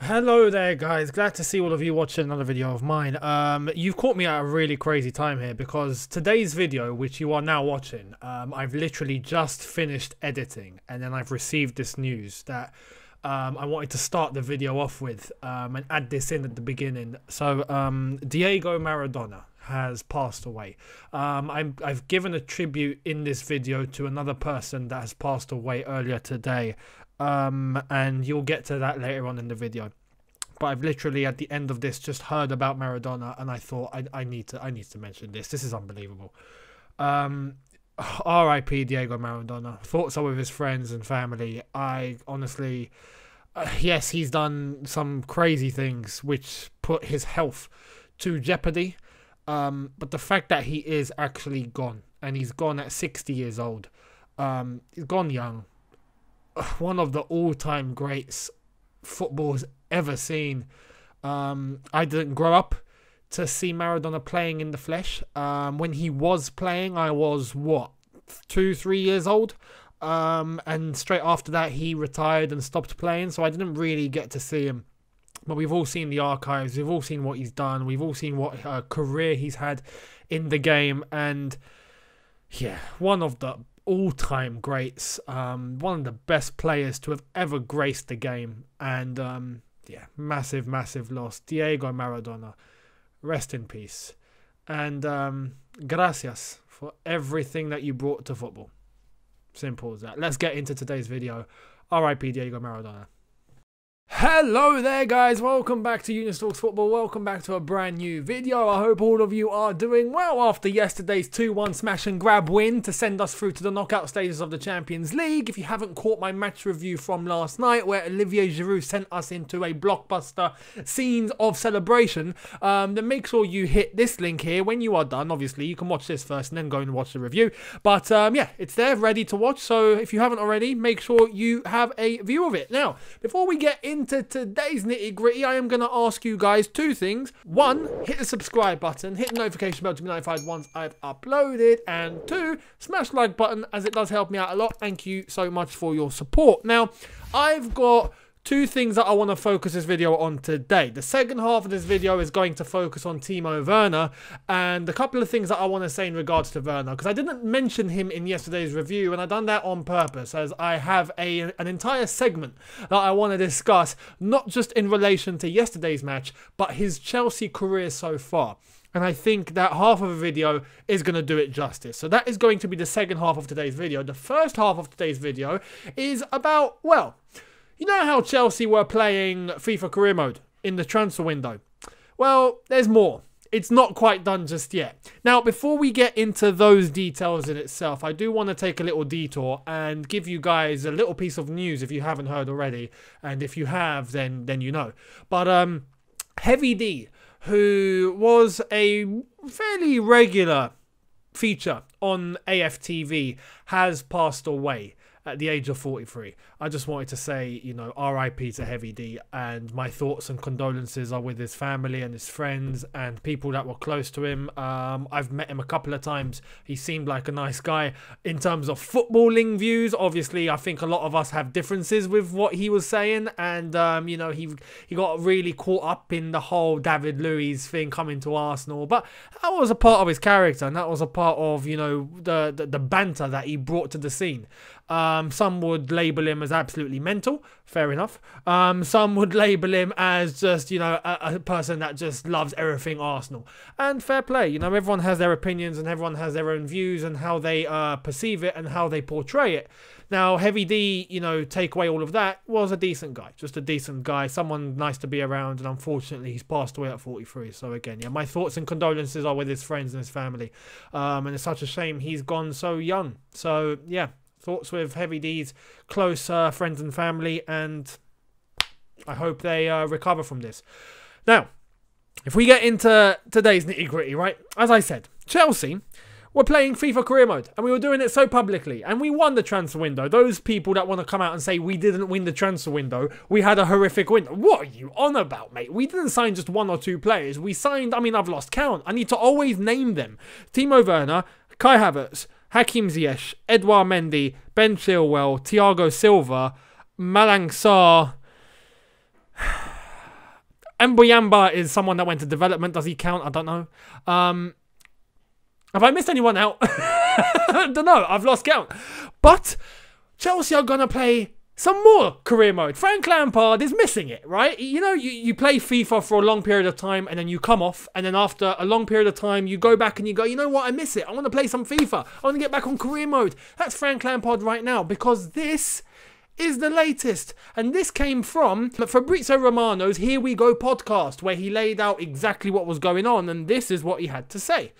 Hello there guys, glad to see all of you watching another video of mine. You've caught me at a really crazy time here because today's video, which you are now watching, I've literally just finished editing and then I've received this news that I wanted to start the video off with and add this in at the beginning. So Diego Maradona has passed away. I've given a tribute in this video to another person that has passed away earlier today. And you'll get to that later on in the video, but I've literally at the end of this just heard about Maradona and I thought I need to mention this. This is unbelievable. R.I.P. Diego Maradona. Thoughts are with his friends and family. I honestly, yes, he's done some crazy things which put his health to jeopardy, but the fact that he is actually gone, and he's gone at 60 years old, he's gone young. One of the all-time greats football's ever seen. I didn't grow up to see Maradona playing in the flesh. When he was playing, I was, what, 2-3 years old? And straight after that, he retired and stopped playing, so I didn't really get to see him. But we've all seen the archives, we've all seen what he's done, we've all seen what career he's had in the game, and yeah, one of the all-time greats, one of the best players to have ever graced the game, and yeah, massive loss. Diego Maradona, rest in peace, and gracias for everything that you brought to football. Simple as that. Let's get into today's video. R.I.P. Diego Maradona. Hello there guys, welcome back to Younes Talks Football, welcome back to a brand new video. I hope all of you are doing well after yesterday's 2-1 smash and grab win to send us through to the knockout stages of the Champions League. If you haven't caught my match review from last night where Olivier Giroud sent us into a blockbuster scenes of celebration, then make sure you hit this link here when you are done. Obviously you can watch this first and then go and watch the review, but yeah, it's there ready to watch, so if you haven't already, make sure you have a view of it. Now, before we get into today's nitty gritty, I am going to ask you guys two things. One, hit the subscribe button, hit the notification bell to be notified once I've uploaded, and two, smash the like button as it does help me out a lot. Thank you so much for your support. Now, I've got two things that I want to focus this video on today. The second half of this video is going to focus on Timo Werner and a couple of things that I want to say in regards to Werner, because I didn't mention him in yesterday's review, and I've done that on purpose as I have an entire segment that I want to discuss, not just in relation to yesterday's match, but his Chelsea career so far. And I think that half of the video is going to do it justice. So that is going to be the second half of today's video. The first half of today's video is about, well, you know how Chelsea were playing FIFA career mode in the transfer window? Well, there's more. It's not quite done just yet. Now, before we get into those details in itself, I do want to take a little detour and give you guys a little piece of news if you haven't heard already. And if you have, then you know. But Heavy D, who was a fairly regular feature on AFTV, has passed away at the age of 43. I just wanted to say, you know, R.I.P. to Heavy D, and my thoughts and condolences are with his family and his friends and people that were close to him. I've met him a couple of times. He seemed like a nice guy. In terms of footballing views, obviously, I think a lot of us have differences with what he was saying, and you know, he got really caught up in the whole David Luiz thing coming to Arsenal, but that was a part of his character, and that was a part of, you know, the banter that he brought to the scene. Some would label him as absolutely mental, fair enough. Some would label him as just, you know, a person that just loves everything Arsenal. And fair play, you know, everyone has their opinions and everyone has their own views and how they perceive it and how they portray it. Now, Heavy D, you know, take away all of that, was a decent guy. Just a decent guy, someone nice to be around, and unfortunately he's passed away at 43. So again, yeah, my thoughts and condolences are with his friends and his family. And it's such a shame he's gone so young. So yeah, thoughts with Heavy D's close friends and family, and I hope they recover from this. Now, if we get into today's nitty-gritty, right? As I said, Chelsea were playing FIFA career mode, and we were doing it so publicly, and we won the transfer window. Those people that want to come out and say we didn't win the transfer window, we had a horrific window. What are you on about, mate? We didn't sign just 1 or 2 players. We signed, I mean, I've lost count. I need to always name them. Timo Werner, Kai Havertz, Hakim Ziyech, Edouard Mendy, Ben Chilwell, Thiago Silva, Malang Sarr, Mbuyamba is someone that went to development. Does he count? I don't know. Have I missed anyone out? I don't know. I've lost count. But Chelsea are going to play some more career mode. Frank Lampard is missing it, right? You know, you play FIFA for a long period of time and then you come off, and then after a long period of time you go back and you go, you know what, I miss it. I want to play some FIFA. I want to get back on career mode. That's Frank Lampard right now, because this is the latest. And this came from Fabrizio Romano's Here We Go podcast, where he laid out exactly what was going on, and this is what he had to say.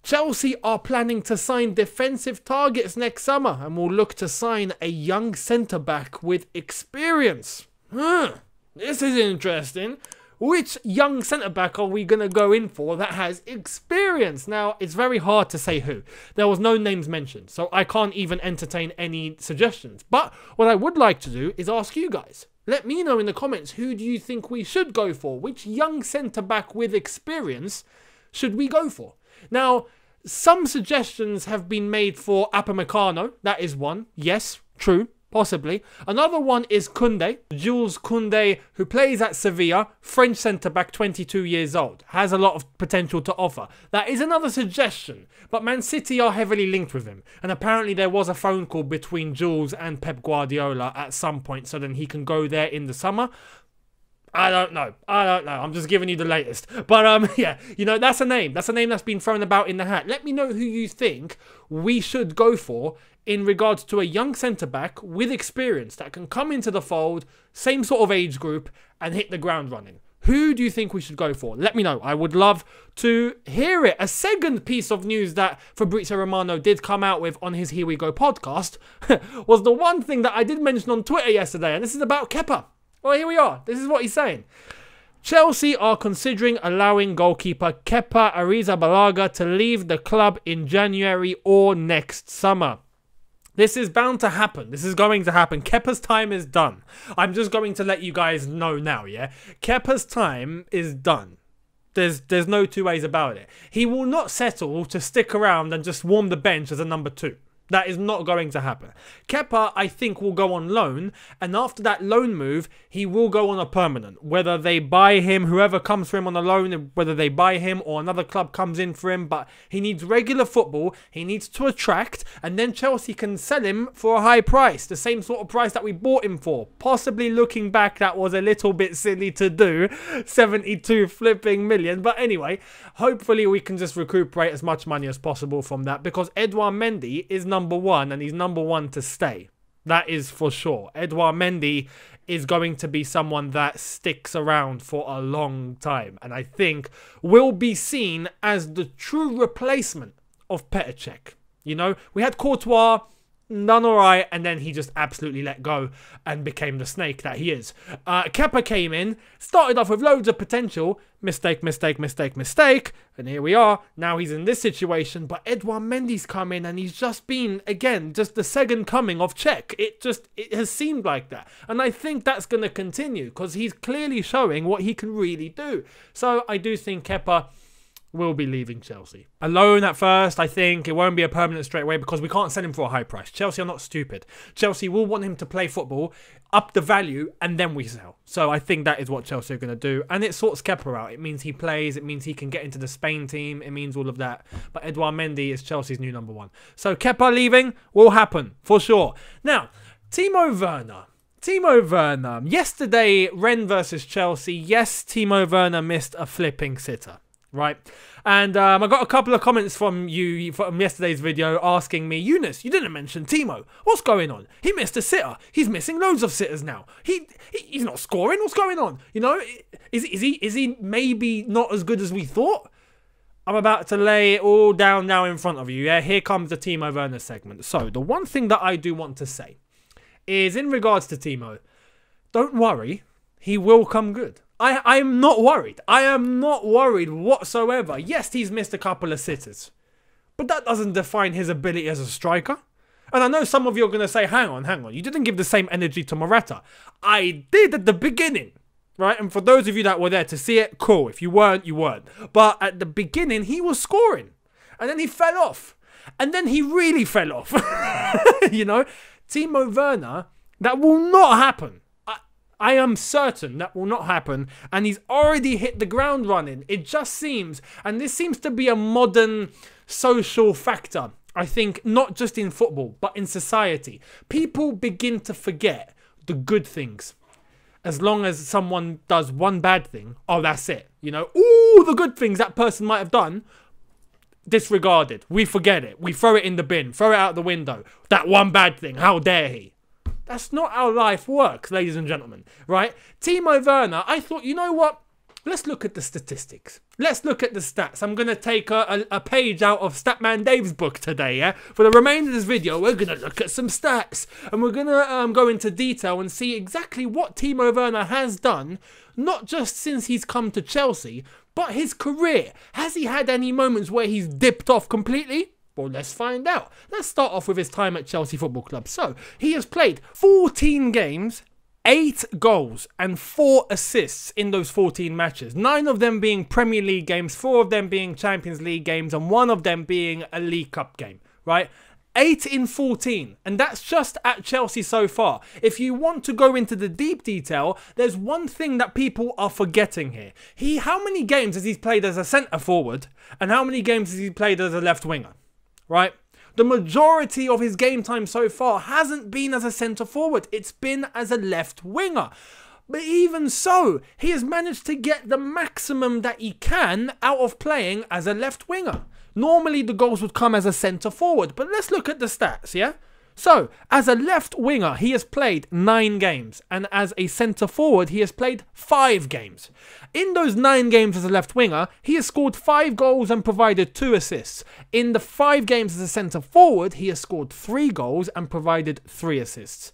Chelsea are planning to sign defensive targets next summer and will look to sign a young centre-back with experience. This is interesting. Which young centre-back are we going to go in for that has experience? Now, it's very hard to say who. There was no names mentioned, so I can't even entertain any suggestions. But what I would like to do is ask you guys. Let me know in the comments, who do you think we should go for? Which young centre-back with experience should we go for? Now, some suggestions have been made for Upamecano. That is one. Yes, true. Possibly. Another one is Koundé. Jules Koundé, who plays at Sevilla. French centre-back, 22 years old. Has a lot of potential to offer. That is another suggestion. But Man City are heavily linked with him. And apparently there was a phone call between Jules and Pep Guardiola at some point, so then he can go there in the summer. I don't know. I'm just giving you the latest. But, yeah, you know, that's a name. That's a name that's been thrown about in the hat. Let me know who you think we should go for in regards to a young centre-back with experience that can come into the fold, same sort of age group, and hit the ground running. Who do you think we should go for? Let me know. I would love to hear it. A second piece of news that Fabrizio Romano did come out with on his Here We Go podcast was the one thing that I did mention on Twitter yesterday, and this is about Kepa. Well, here we are. This is what he's saying. Chelsea are considering allowing goalkeeper Kepa Arrizabalaga to leave the club in January or next summer. This is bound to happen. This is going to happen. Kepa's time is done. I'm just going to let you guys know now, yeah? Kepa's time is done. There's no two ways about it. He will not settle to stick around and just warm the bench as a number 2. That is not going to happen. Kepa, I think, will go on loan, and after that loan move, he will go on a permanent. Whether they buy him, whoever comes for him on a loan, whether they buy him or another club comes in for him, but he needs regular football, he needs to attract, and then Chelsea can sell him for a high price, the same sort of price that we bought him for. Possibly looking back, that was a little bit silly to do, 72 flipping million, but anyway, hopefully we can just recuperate as much money as possible from that, because Edouard Mendy is number 1, and he's number 1 to stay. That is for sure. Edouard Mendy is going to be someone that sticks around for a long time, and I think will be seen as the true replacement of Petr Cech. You know, we had Courtois, none alright, and then he just absolutely let go and became the snake that he is. Kepa came in, started off with loads of potential, mistake, and here we are. Now he's in this situation, but Edouard Mendy's come in and he's just been, again, just the second coming of Cech. It has seemed like that, and I think that's going to continue because he's clearly showing what he can really do. So I do think Kepa will be leaving Chelsea. Alone at first, I think. It won't be a permanent straight away because we can't sell him for a high price. Chelsea are not stupid. Chelsea will want him to play football, up the value, and then we sell. So I think that is what Chelsea are going to do. And it sorts Kepa out. It means he plays. It means he can get into the Spain team. It means all of that. But Edouard Mendy is Chelsea's new number 1. So Kepa leaving will happen, for sure. Now, Timo Werner. Timo Werner. Yesterday, Rennes versus Chelsea. Yes, Timo Werner missed a flipping sitter. Right, and I got a couple of comments from you from yesterday's video asking me, Younes, you didn't mention Timo. What's going on? He missed a sitter. He's missing loads of sitters now. He's not scoring. What's going on? You know, is he maybe not as good as we thought? I'm about to lay it all down now in front of you. Yeah, here comes the Timo Werner segment. So the one thing that I do want to say is in regards to Timo, don't worry, he will come good. I am not worried. I am not worried whatsoever. Yes, he's missed a couple of sitters, but that doesn't define his ability as a striker. And I know some of you are going to say, hang on. You didn't give the same energy to Morata. I did at the beginning, right? And for those of you that were there to see it, cool. If you weren't, you weren't. But at the beginning, he was scoring. And then he fell off. And then he really fell off. You know, Timo Werner, that will not happen. I am certain that will not happen, and he's already hit the ground running. It just seems, and this seems to be a modern social factor, I think, not just in football, but in society. People begin to forget the good things. As long as someone does one bad thing, oh, that's it. You know, all the good things that person might have done, disregarded. We forget it. We throw it in the bin, throw it out the window. That one bad thing, how dare he? That's not how life works, ladies and gentlemen, right? Timo Werner, I thought, you know what? Let's look at the statistics. Let's look at the stats. I'm going to take a page out of Statman Dave's book today, yeah? For the remainder of this video, we're going to look at some stats. And we're going to go into detail and see exactly what Timo Werner has done, not just since he's come to Chelsea, but his career. Has he had any moments where he's dipped off completely? Well, let's find out. Let's start off with his time at Chelsea Football Club. So, he has played 14 games, 8 goals and 4 assists in those 14 matches. 9 of them being Premier League games, 4 of them being Champions League games, and 1 of them being a League Cup game, right? 8 in 14, and that's just at Chelsea so far. If you want to go into the deep detail, there's one thing that people are forgetting here. How many games has he played as a centre forward, and how many games has he played as a left winger? Right? The majority of his game time so far hasn't been as a centre forward. It's been as a left winger. But even so, he has managed to get the maximum that he can out of playing as a left winger. Normally the goals would come as a centre forward, but let's look at the stats, yeah? So, as a left winger, he has played 9 games, and as a centre forward, he has played 5 games. In those 9 games as a left winger, he has scored 5 goals and provided 2 assists. In the 5 games as a centre forward, he has scored 3 goals and provided 3 assists.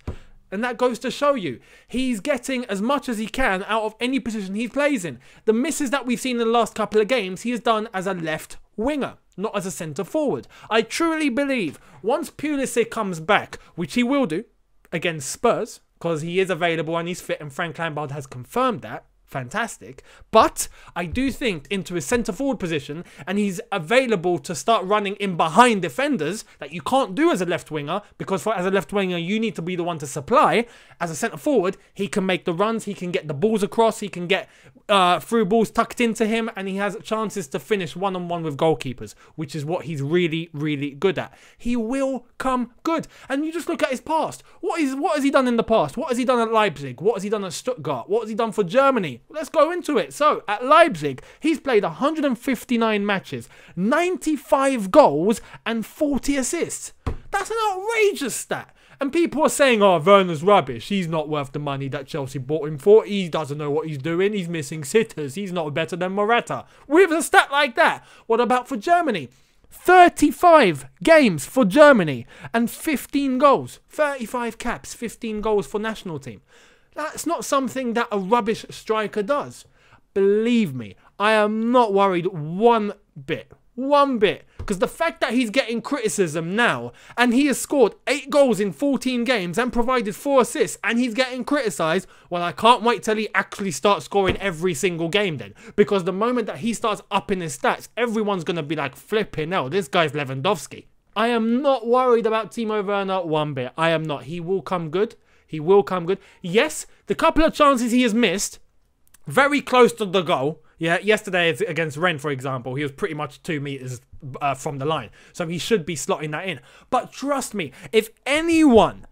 And that goes to show you, he's getting as much as he can out of any position he plays in. The misses that we've seen in the last couple of games, he has done as a left winger, not as a centre forward. I truly believe once Pulisic comes back, which he will do against Spurs, because he is available and he's fit, and Frank Lampard has confirmed that. Fantastic. But I do think into his centre forward position, and he's available to start running in behind defenders that you can't do as a left winger, because as a left winger you need to be the one to supply. As a centre forward, he can make the runs, he can get the balls across, he can get through balls tucked into him, and he has chances to finish one-on-one with goalkeepers, which is what he's really, really good at. He will come good. And you just look at his past. What has he done in the past? What has he done at Leipzig? What has he done at Stuttgart? What has he done for Germany? Let's go into it. So, at Leipzig, he's played 159 matches, 95 goals, and 40 assists. That's an outrageous stat. And people are saying, oh, Werner's rubbish. He's not worth the money that Chelsea bought him for. He doesn't know what he's doing. He's missing sitters. He's not better than Morata. With a stat like that, what about for Germany? 35 games for Germany and 15 goals. 35 caps, 15 goals for national team. That's not something that a rubbish striker does. Believe me, I am not worried one bit. One bit. Because the fact that he's getting criticism now, and he has scored 8 goals in 14 games and provided 4 assists, and he's getting criticised, well, I can't wait till he actually starts scoring every single game then. Because the moment that he starts upping his stats, everyone's going to be like, flipping hell, this guy's Lewandowski. I am not worried about Timo Werner one bit. I am not. He will come good. He will come good. Yes, the couple of chances he has missed, very close to the goal. Yeah, yesterday against Rennes, for example, he was pretty much 2 meters from the line. So he should be slotting that in. But trust me, if any one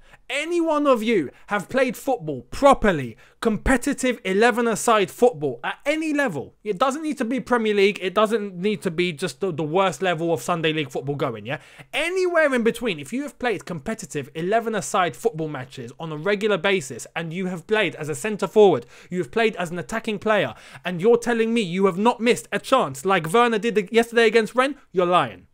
of you have played football properly, competitive 11-a-side football at any level, it doesn't need to be Premier League, it doesn't need to be just the worst level of Sunday League football going, yeah? Anywhere in between, if you have played competitive 11-a-side football matches on a regular basis, and you have played as a centre forward, you have played as an attacking player, and you're telling me you have not missed a chance like Werner did yesterday against Rennes, you're lying.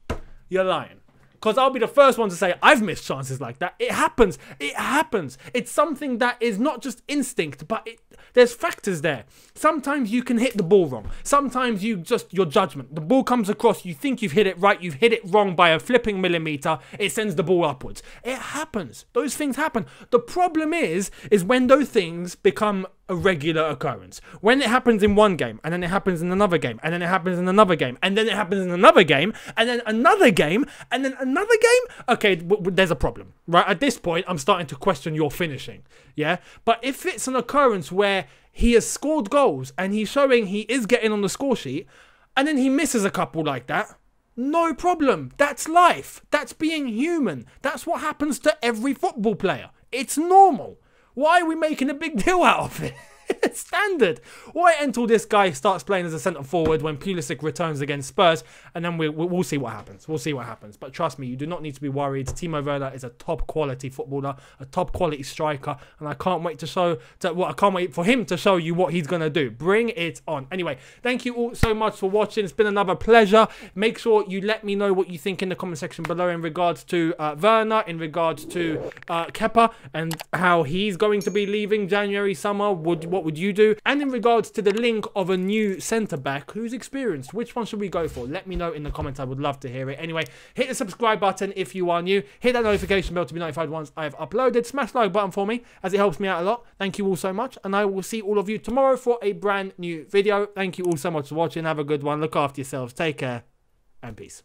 You're lying. Because I'll be the first one to say I've missed chances like that. It happens. It happens. It's something that is not just instinct, but There's factors there. Sometimes you can hit the ball wrong. Sometimes your judgment. The ball comes across, you think you've hit it right, you've hit it wrong by a flipping millimeter, it sends the ball upwards. It happens. Those things happen. The problem is when those things become a regular occurrence. When it happens in one game, and then it happens in another game, and then it happens in another game, and then it happens in another game, and then another game, and then another game, okay, there's a problem, right? At this point, I'm starting to question your finishing, yeah? But if it's an occurrence where he has scored goals, and he's showing he is getting on the score sheet, and then he misses a couple like that, no problem. That's life. That's being human. That's what happens to every football player. It's normal. Why are we making a big deal out of it? It's standard. Wait until this guy starts playing as a centre forward when Pulisic returns against Spurs, and then we'll see what happens. We'll see what happens. But trust me, you do not need to be worried. Timo Werner is a top quality footballer, a top quality striker, and I can't wait I can't wait for him to show you what he's gonna do. Bring it on. Anyway, thank you all so much for watching. It's been another pleasure. Make sure you let me know what you think in the comment section below in regards to Werner, in regards to Kepa, and how he's going to be leaving January summer. What would you do? And in regards to the link of a new centre-back who's experienced, which one should we go for? Let me know in the comments. I would love to hear it. Anyway, hit the subscribe button if you are new. Hit that notification bell to be notified once I've uploaded. Smash the like button for me, as it helps me out a lot. Thank you all so much, and I will see all of you tomorrow for a brand new video. Thank you all so much for watching. Have a good one. Look after yourselves. Take care, and peace.